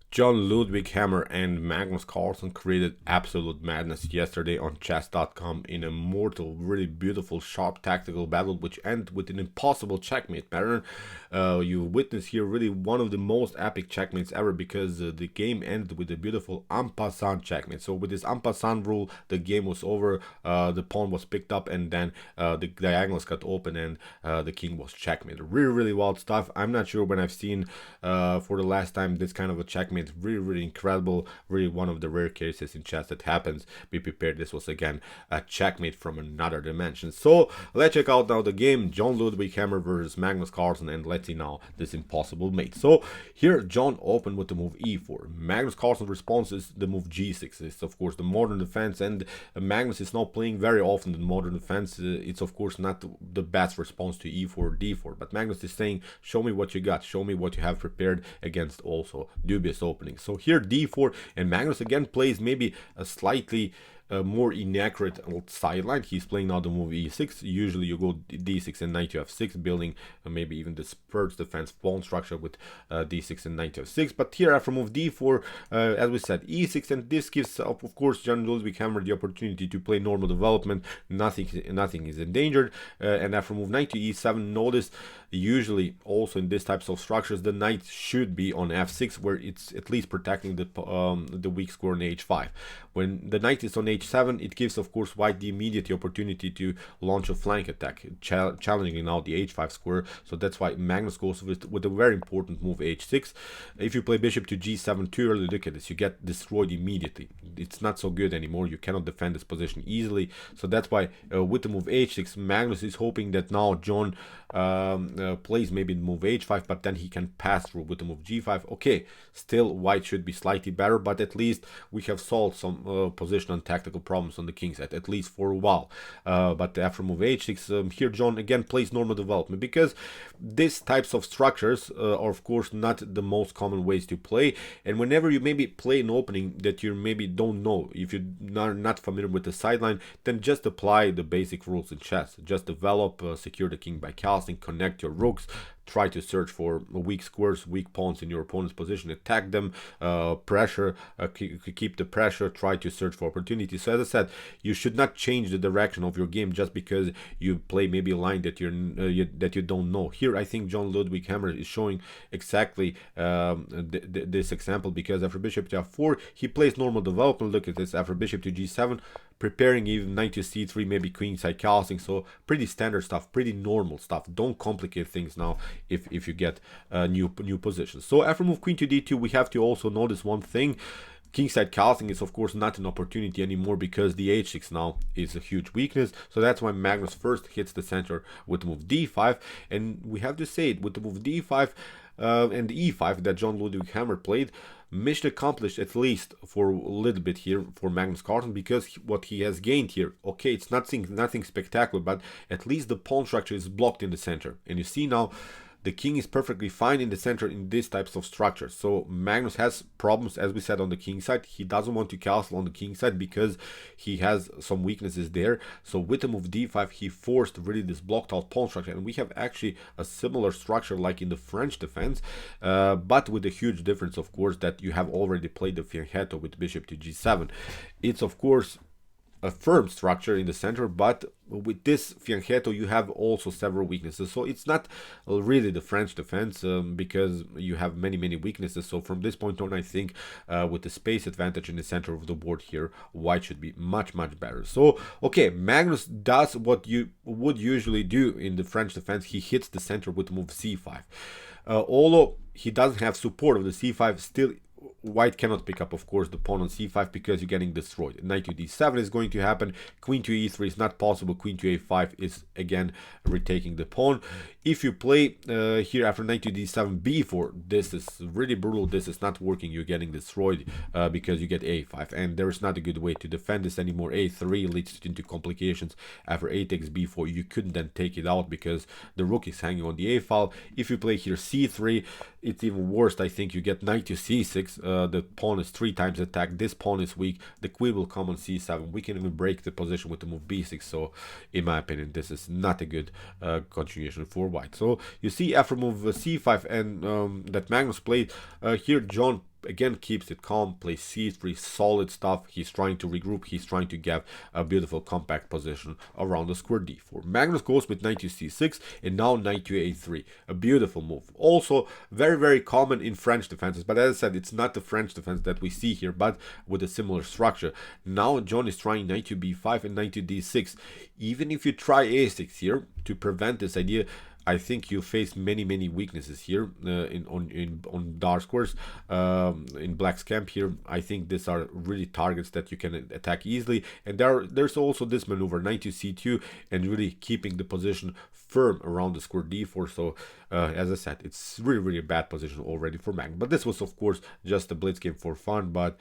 John Ludvig Hammer and Magnus Carlsen created absolute madness yesterday on chess.com in a mortal, really beautiful, sharp tactical battle which ended with an impossible checkmate pattern. You witness here really one of the most epic checkmates ever because the game ended with a beautiful en passant checkmate. So with this en passant rule, the game was over, the pawn was picked up, and then the diagonals got open and the king was checkmated. Really wild stuff. I'm not sure when I've seen for the last time this kind of a checkmate. Really incredible, really one of the rare cases in chess that happens. Be prepared, this was again a checkmate from another dimension. So let's check out now the game. John Ludvig Hammer versus Magnus Carlsen, and let's see now this impossible mate. So here John opened with the move e4. Magnus Carlsen's response is the move g6. It's of course the modern defense, and Magnus is not playing very often in modern defense. It's of course not the best response to e4 d4, but Magnus is saying, show me what you got, show me what you have prepared against also dubious opening. So here d4, and Magnus again plays maybe a slightly more inaccurate sideline. He's playing now the move e6. Usually you go d6 and knight to f6, building maybe even the Spurs defense pawn structure with d6 and knight to f6. But here after move d4, as we said, e6, and this gives of course John Ludvig Hammer the opportunity to play normal development. Nothing is endangered. And after move knight to e7, notice usually also in these types of structures the knight should be on f6, where it's at least protecting the weak square on h5. When the knight is on h7, it gives of course white the immediate opportunity to launch a flank attack, challenging now the h5 square. So that's why Magnus goes with a very important move h6. If you play bishop to g7 too early, look at this, you get destroyed immediately. It's not so good anymore. You cannot defend this position easily. So that's why with the move h6, Magnus is hoping that now John plays maybe the move h5, but then he can pass through with the move g5. Okay, still white should be slightly better, but at least we have solved some position and tactical problems on the king side, at least for a while. But after move h6, here John again plays normal development, because these types of structures are of course not the most common ways to play, and whenever you maybe play an opening that you maybe don't know, if you're not familiar with the sideline, then just apply the basic rules in chess. Just develop, secure the king by castling, connect your rooks, try to search for weak squares, weak pawns in your opponent's position, attack them, pressure, keep the pressure, try to search for opportunities. So as I said, you should not change the direction of your game just because you play maybe a line that you don't know. Here I think John Ludvig Hammer is showing exactly this example, because after bishop to f4 he plays normal development. Look at this, after bishop to g7, preparing even knight to c3, maybe queenside casting. So pretty standard stuff, pretty normal stuff. Don't complicate things now if you get new positions. So after move queen to d2, we have to also notice one thing. Kingside casting is of course not an opportunity anymore, because the h6 now is a huge weakness. So that's why Magnus first hits the center with the move d5, and we have to say it, with the move d5 and e5 that John Ludvig Hammer played, mission accomplished at least for a little bit here for Magnus Carlsen, because what he has gained here, okay, it's nothing spectacular, but at least the pawn structure is blocked in the center, and you see now the king is perfectly fine in the center in these types of structures. So Magnus has problems, as we said, on the king side. He doesn't want to castle on the king side because he has some weaknesses there. So with the move d5, he forced really this blocked out pawn structure, and we have actually a similar structure like in the French defense, but with a huge difference, of course, that you have already played the fianchetto with bishop to g7. It's of course a firm structure in the center, but with this fianchetto you have also several weaknesses. So it's not really the French defense, because you have many weaknesses. So from this point on, I think with the space advantage in the center of the board here, white should be much better. So okay, Magnus does what you would usually do in the French defense. He hits the center with move c5. Although he doesn't have support of the c5, still white cannot pick up, of course, the pawn on c5 because you're getting destroyed. Knight to d7 is going to happen. Queen to e3 is not possible. Queen to a5 is again retaking the pawn. If you play here after knight to d7 b4, this is really brutal. This is not working. You're getting destroyed because you get a5, and there is not a good way to defend this anymore. a3 leads into complications. After a takes b4, you couldn't then take it out because the rook is hanging on the a file. If you play here c3, it's even worse. I think you get knight to c6. The pawn is 3 times attacked. This pawn is weak. The queen will come on c7. We can even break the position with the move b6. So in my opinion, this is not a good continuation for white. So you see after move c5 and that Magnus played here, John again keeps it calm, plays c3, solid stuff. He's trying to regroup, he's trying to get a beautiful compact position around the square d4. Magnus goes with knight to c6 and now knight to a3, a beautiful move. Also very common in French defenses, but as I said, it's not the French defense that we see here, but with a similar structure. Now John is trying knight to b5 and knight to d6. Even if you try a6 here to prevent this idea, I think you face many weaknesses here on dark squares in black's camp here. I think these are really targets that you can attack easily, and there's also this maneuver knight to c2 and really keeping the position firm around the square d4. So as I said, it's really a bad position already for Magnus. But this was of course just a blitz game for fun, but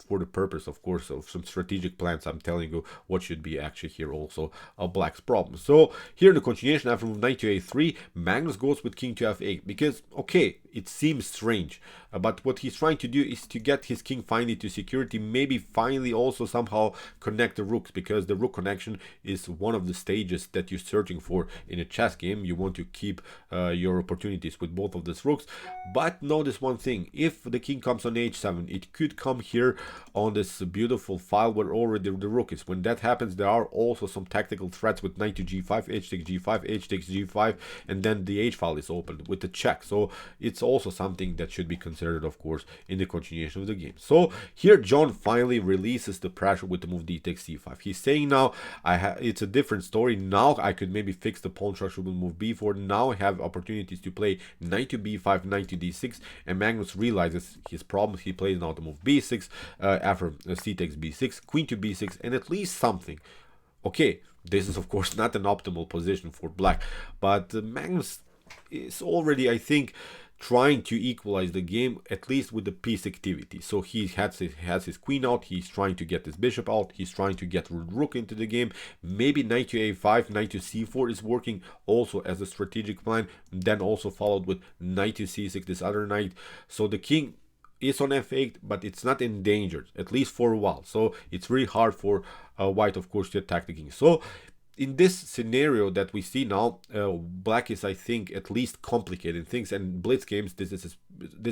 for the purpose of course of some strategic plans, I'm telling you what should be actually here also a black's problem. So here in the continuation, after move knight to a3, Magnus goes with king to f8 because okay, it seems strange, but what he's trying to do is to get his king finally to security, maybe finally also somehow connect the rooks, because the rook connection is one of the stages that you're searching for in a chess game. You want to keep your opportunities with both of these rooks. But notice one thing, if the king comes on h7, it could come here on this beautiful file where already the rook is. When that happens, there are also some tactical threats with knight to g5, h takes g5, h takes g5, and then the h file is opened with the check. So it's also something that should be considered of course in the continuation of the game. So here John finally releases the pressure with the move d takes c5. He's saying now it's a different story. Now I could maybe fix the pawn structure with move b4. Now I have opportunities to play knight to b5, knight to d6, and Magnus realizes his problems. He plays now the move b6 after c takes b6, queen to b6, and at least something. Okay, this is of course not an optimal position for black, but Magnus is already, I think, trying to equalize the game, at least with the piece activity. So he has his queen out, he's trying to get his bishop out, he's trying to get rook into the game. Maybe knight to a5, knight to c4 is working also as a strategic plan, then also followed with knight to c6, this other knight. So the king is on f8, but it's not endangered, at least for a while. So it's really hard for white, of course, to attack the king. So in this scenario that we see now, black is, I think, at least complicating things, and blitz games, this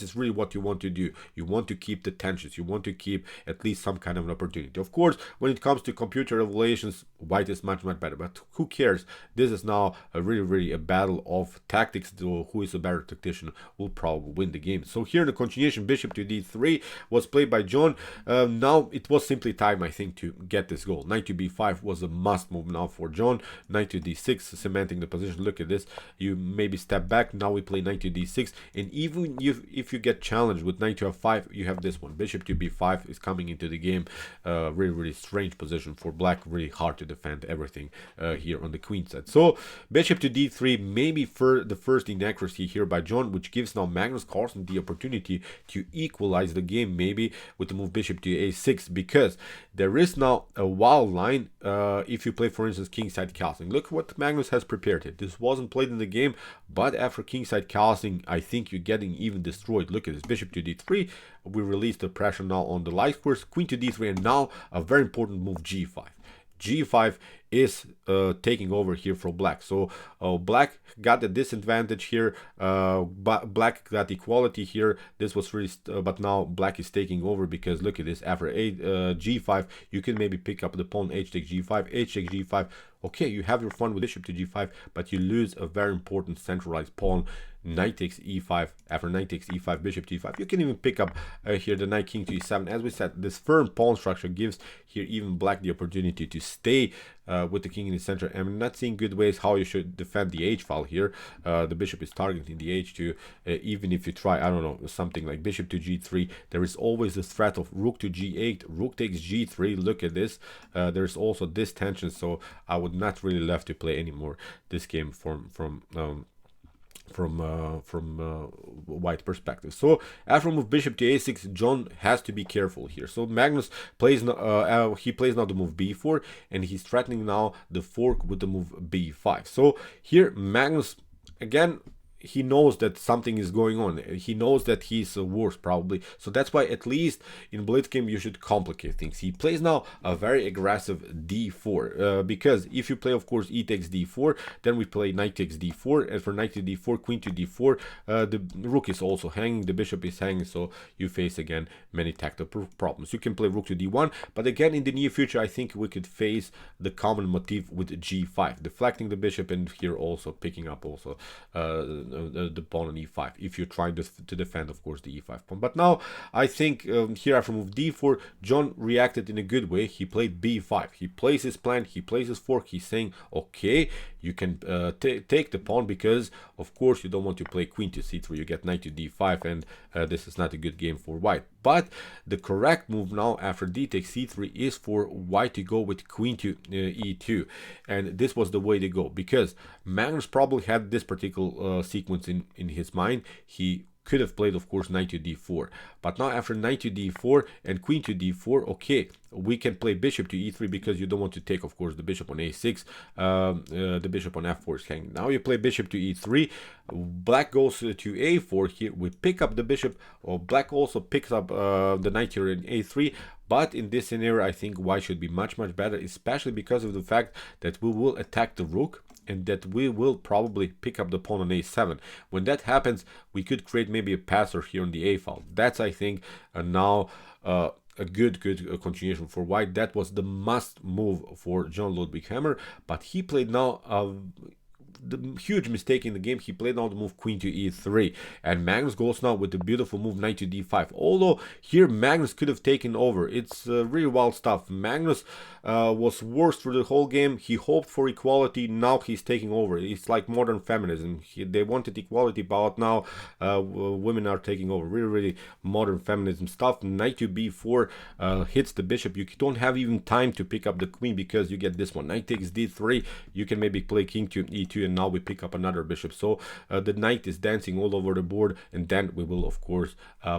is really what you want to do. You want to keep the tensions, you want to keep at least some kind of an opportunity. Of course, when it comes to computer evaluations, white is much better, but who cares? This is now really a battle of tactics. Who is a better tactician will probably win the game. So here in the continuation, bishop to d3 was played by John. Now it was simply time, I think, to get this goal. Knight to b5 was a must move now for John. Knight to d6, cementing the position. Look at this, you maybe step back. Now we play knight to d6, and even if you get challenged with knight to f5, you have this one, bishop to b5 is coming into the game. Really strange position for black, really hard to defend everything here on the queen side. So bishop to d3, maybe for the first inaccuracy here by John, which gives now Magnus Carlsen the opportunity to equalize the game, maybe with the move bishop to a6, because there is now a wild line if you play, for instance, kingside castling. Look what Magnus has prepared here. This wasn't played in the game, but after kingside castling, I think you're getting even destroyed. Look at this, bishop to d3. We release the pressure now on the light squares, queen to d3, and now a very important move, g5. G5 is taking over here for black. So black got the disadvantage here, but black got equality here. This was really but now black is taking over, because look at this, after g5 you can maybe pick up the pawn h takes g5, h takes g5. Okay, you have your fun with bishop to g5, but you lose a very important centralized pawn. Knight takes e5, after knight takes e5, bishop to e5. You can even pick up here the knight king to e7. As we said, this firm pawn structure gives here even black the opportunity to stay with the king in the center. I'm not seeing good ways how you should defend the h file here. The bishop is targeting the h2. Even if you try, I don't know, something like bishop to g3, there is always the threat of rook to g8, rook takes g3. Look at this. There's also this tension, so I would not really love to play anymore this game from white perspective. So after move bishop to a6, John has to be careful here. So Magnus plays he plays now the move b4, and he's threatening now the fork with the move b5. So here Magnus again, he knows that something is going on. He knows that he's worse probably. So that's why at least in blitz game you should complicate things. He plays now a very aggressive d4 because if you play of course e takes d4, then we play knight takes d4, and for knight to d4, queen to d4, the rook is also hanging, the bishop is hanging, so you face again many tactical problems. You can play rook to d1, but again in the near future I think we could face the common motif with g5, deflecting the bishop, and here also picking up also the pawn on e5 if you're trying to defend of course the e5 pawn. But now I think here after move d4, John reacted in a good way. He played b5, he plays his plan, he plays his fork, he's saying okay, you can take the pawn because of course you don't want to play queen to c3, you get knight to d5, and this is not a good game for white. But the correct move now after d takes c3 is for white to go with queen to e2, and this was the way to go because Magnus probably had this particular sequence in his mind. He could have played of course knight to d4, but now after knight to d4 and queen to d4, okay, we can play bishop to e3 because you don't want to take of course the bishop on a6, the bishop on f4 is hanging. Now you play bishop to e3, black goes to a4, here we pick up the bishop, or black also picks up the knight here in a3. But in this scenario I think white should be much better, especially because of the fact that we will attack the rook and that we will probably pick up the pawn on a7. When that happens, we could create maybe a passer here on the a file. That's I think now a good continuation for white. That was the must move for John Ludvig Hammer, but he played now the huge mistake in the game. He played now the move queen to e3, and Magnus goes now with the beautiful move knight to d5. Although here Magnus could have taken over. It's really wild stuff. Magnus was worse through the whole game. He hoped for equality, now he's taking over. It's like modern feminism. They wanted equality, but now women are taking over. Really modern feminism stuff. Knight to b4 hits the bishop. You don't have even time to pick up the queen because you get this one. Knight takes d3, you can maybe play king to e2, and now we pick up another bishop. So the knight is dancing all over the board, and then we will of course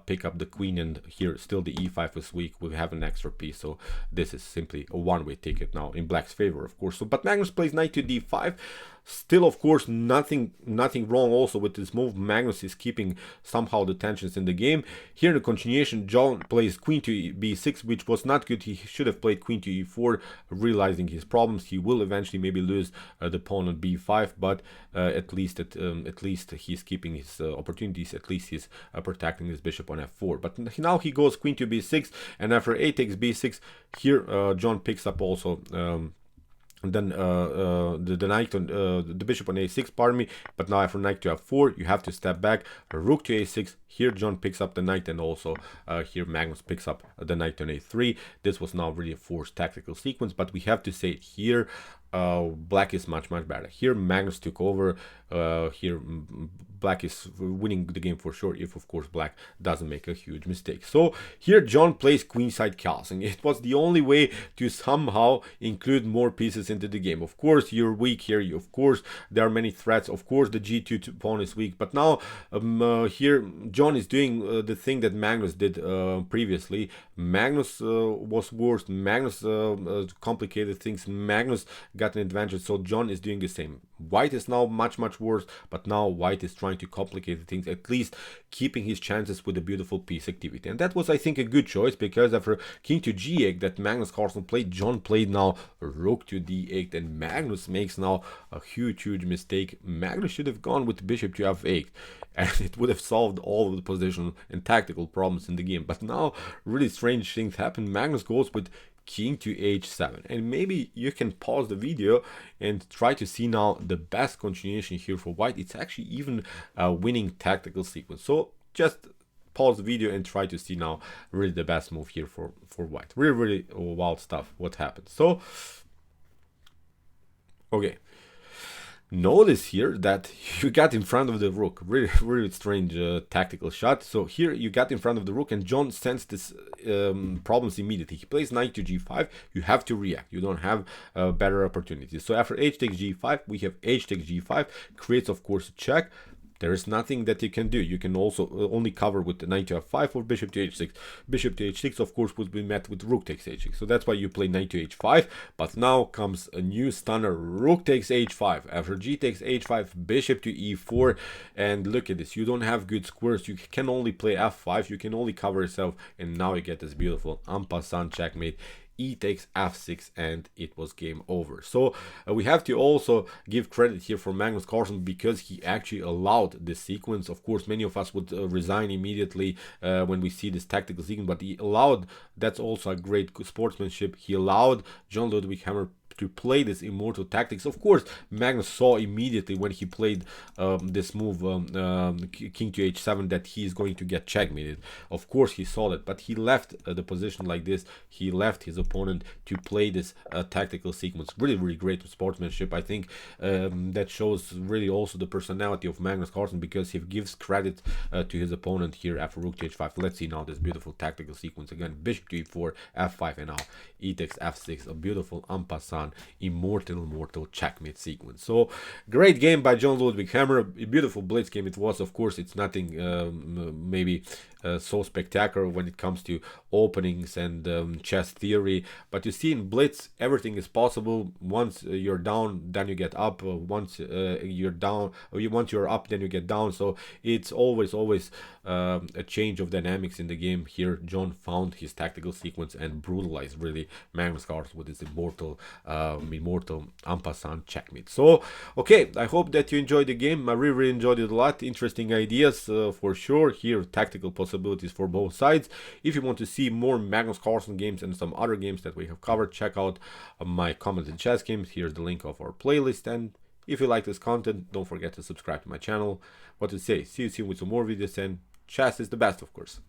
pick up the queen, and here still the e5 is weak. We have an extra piece, so this is simply a one-way ticket now in black's favor of course. So but Magnus plays knight to d5. Still of course nothing wrong also with this move. Magnus is keeping somehow the tensions in the game. Here in the continuation, John plays queen to b6, which was not good. He should have played queen to e4, realizing his problems. He will eventually maybe lose the pawn on b5, but at least he's keeping his opportunities. At least he's protecting his bishop on f4. But now he goes queen to b6, and after a takes b6, here John picks up also then the knight on the bishop on a6, pardon me. But now after knight to f4, you have to step back, rook to a6. Here John picks up the knight, and also here Magnus picks up the knight on a3. This was now really a forced tactical sequence, but we have to say it here, black is much better. Here Magnus took over. Here black is winning the game for sure, if of course black doesn't make a huge mistake. So here John plays queenside castling. It was the only way to somehow include more pieces into the game. Of course you're weak here, of course there are many threats, of course the g2 pawn is weak, but now here John is doing the thing that Magnus did previously. Magnus was worse. Magnus complicated things. Magnus got an advantage, so John is doing the same. White is now much worse, but now white is trying to complicate things, at least keeping his chances with a beautiful piece activity. And that was, I think, a good choice, because after king to g8 that Magnus Carlsen played, John played now rook to d8, and Magnus makes now a huge mistake. Magnus should have gone with bishop to f8, and it would have solved all of the positional and tactical problems in the game. But now really strange things happen. Magnus goes with king to h7, and maybe you can pause the video and try to see now the best continuation here for white. It's actually even a winning tactical sequence. So just pause the video and try to see now really the best move here for white. Really wild stuff what happened. So okay, notice here that you got in front of the rook. Really strange tactical shot. So here you got in front of the rook, and John sensed this problems immediately. He plays knight to g5. You have to react. You don't have better opportunities. So after h takes g5, we have h takes g5, creates of course a check. there is nothing that you can do. You can also only cover with the knight to f5 or bishop to h6. Bishop to h6, of course, would be met with rook takes h6. So that's why you play knight to h5. But now comes a new stunner, rook takes h5. After g takes h5, bishop to e4. And look at this, you don't have good squares. You can only play f5. You can only cover yourself. And now you get this beautiful en passant checkmate. E takes f6, and it was game over. So we have to also give credit here for Magnus Carlsen, because he actually allowed this sequence. Of course, many of us would resign immediately when we see this tactical sequence, but he allowed. That's also a great sportsmanship. He allowed John Ludvig Hammer to play this immortal tactics. Of course, Magnus saw immediately when he played this move, king to h7, that he is going to get checkmated. Of course, he saw that, but he left the position like this. He left his opponent to play this tactical sequence. Really, really great sportsmanship. I think that shows really also the personality of Magnus Carlsen, because he gives credit to his opponent here after rook to h5. Let's see now this beautiful tactical sequence again. Bishop to e4, f5, and now e takes f6. A beautiful en passant immortal checkmate sequence. So great game by John Ludvig Hammer. A beautiful blitz game it was. Of course, it's nothing maybe so spectacular when it comes to openings and chess theory, but you see in blitz everything is possible. Once you're down, then you get up. Once you're down, or once you're up, then you get down. So it's always a change of dynamics in the game. Here John found his tactical sequence and brutalized really Magnus Carlsen with his immortal en passant checkmate. So okay, I hope that you enjoyed the game. I really enjoyed it a lot. Interesting ideas for sure here, tactical possibilities for both sides. If you want to see more Magnus Carlsen games and some other games that we have covered, check out my commented chess games. Here's the link of our playlist, and if you like this content, don't forget to subscribe to my channel. What to say, see you soon with some more videos, and chess is the best, of course.